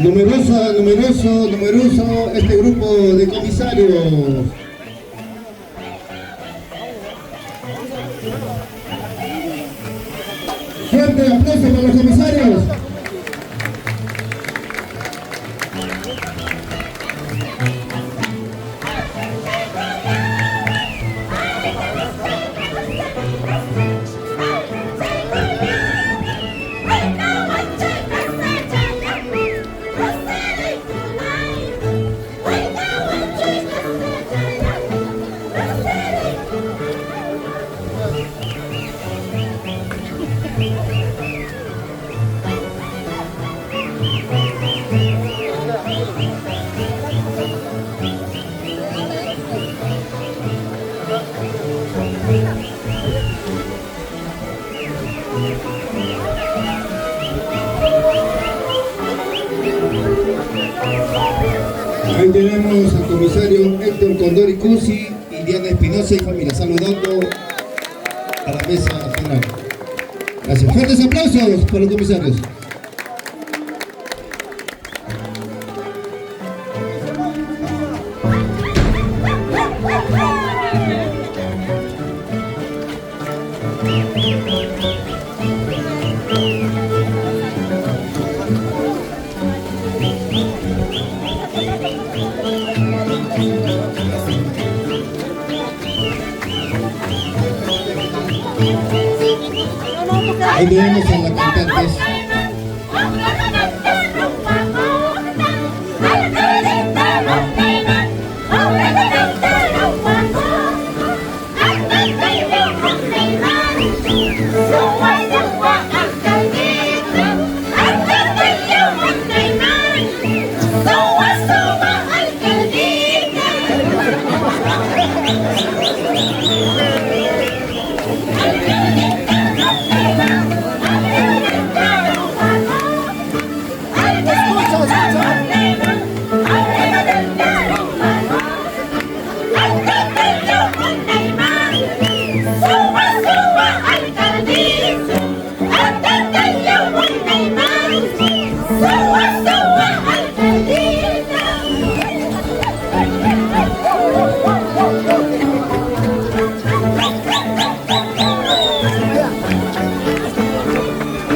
Numeroso este grupo de comisarios. Fuerte aplauso para los comisarios. Ahí tenemos al comisario Héctor Condori Cusi y Diana Espinosa y familia, saludando a la mesa general. Gracias. Fuertes aplausos para los comisarios. Ahí tenemos a las cantantes.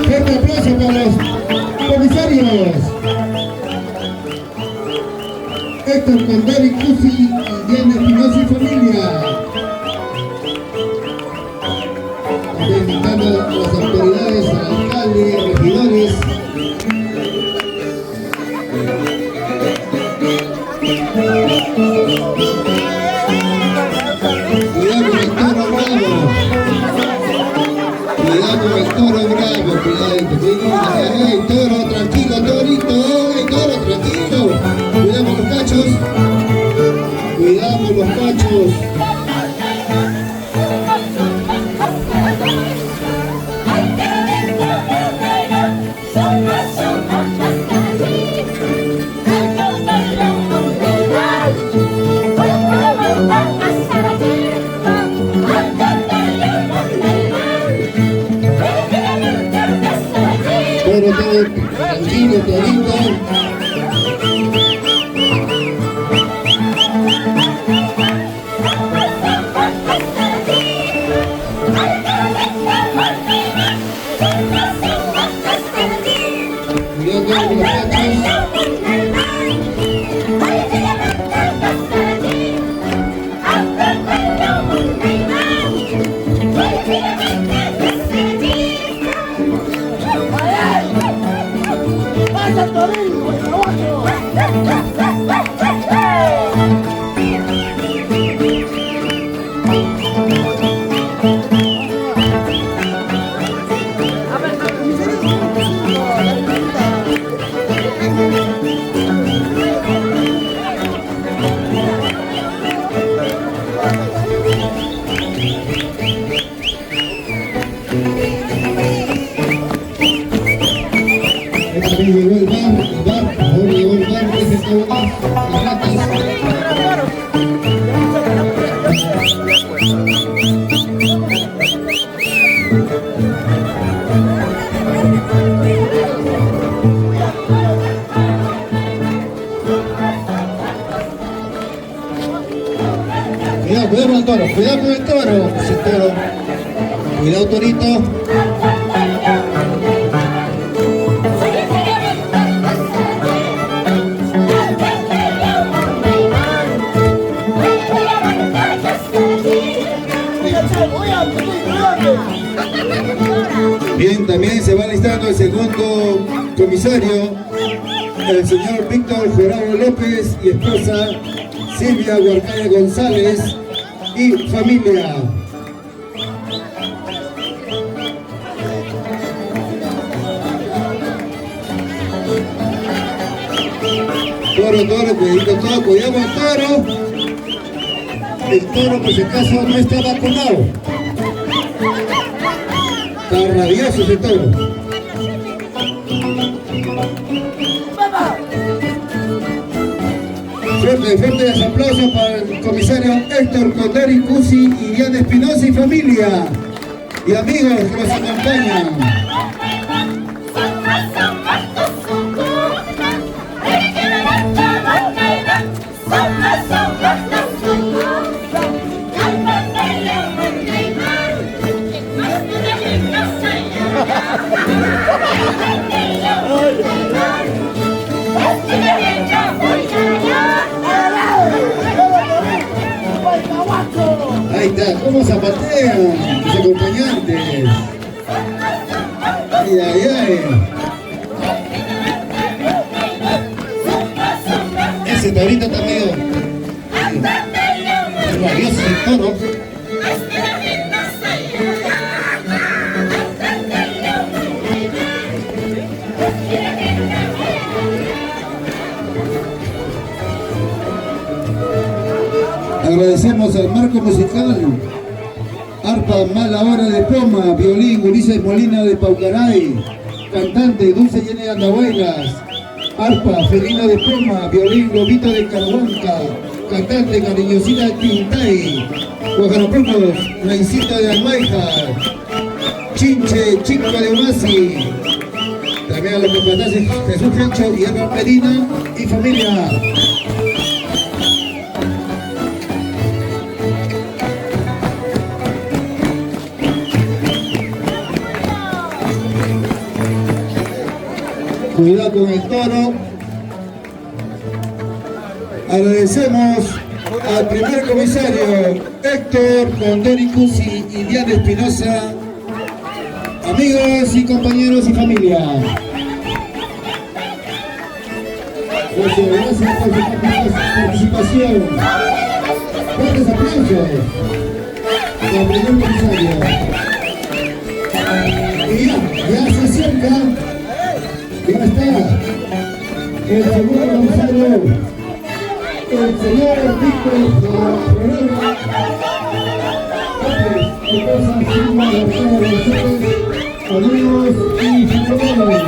Fuerte aplauso para los comisarios Héctor Condori Cusi y Diana Espinosa y familia. También invitando a las autoridades, al alcalde, regidores. Cuidado con el toro bravo. Cuidado con el toro bravo, cuidadito. ¡Ey, toro, tranquilo, torito! ¡Ey, toro, tranquilo! Cuidado con los cachos. Cuidado con los cachos. Tranquilo, torito. Cuidado con los cachos. Llegó el bar, ahora llegó el bar, que se acabó las ratas. torito. Bien, también se va listando el segundo comisario, el señor Víctor Jurado López y esposa Silvia Huarcaya González y familia. Toro, cuidado el toro. El toro por si acaso no está vacunado. Está rabioso ese toro. Fuertes aplausos para el comisario Héctor Condori Cusi y Diana Espinosa y familia y amigos que nos acompañan. Ahí está, cómo zapatean los acompañantes. Ay. Ese torito está medio rabioso el toro. Agradecemos al marco musical, arpa Mala Hora de Poma, violín Ulises Molina de Paucaray, cantante Dulce Yene de Andahuaylas, arpa Felina de Poma, violín Lobito de Carhuanca, cantante Cariñosita de Tintay, Guajarapocos, Raincita de Almaija, Chinche Chico de Umasi, también a los capataces Jesús Francho y Edgar Medina y familia. Cuidado con el toro. Agradecemos al primer comisario Héctor Condori Cusi y Diana Espinosa, amigos y compañeros y familia. Gracias por su participación. Fuertes aplausos al primer comisario. Y ya se acerca. Ya está el segundo comisario, el señor Víctor Jurado amigos y familiares.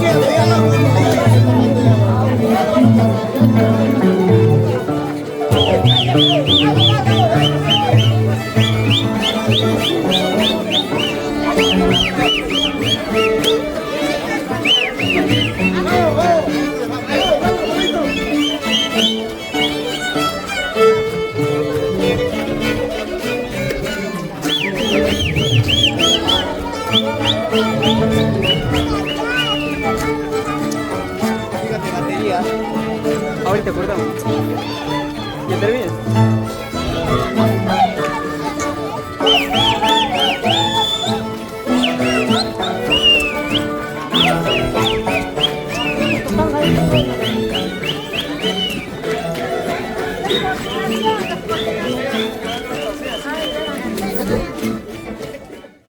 Ay, Ahorita cortamos. ¿Ya terminas?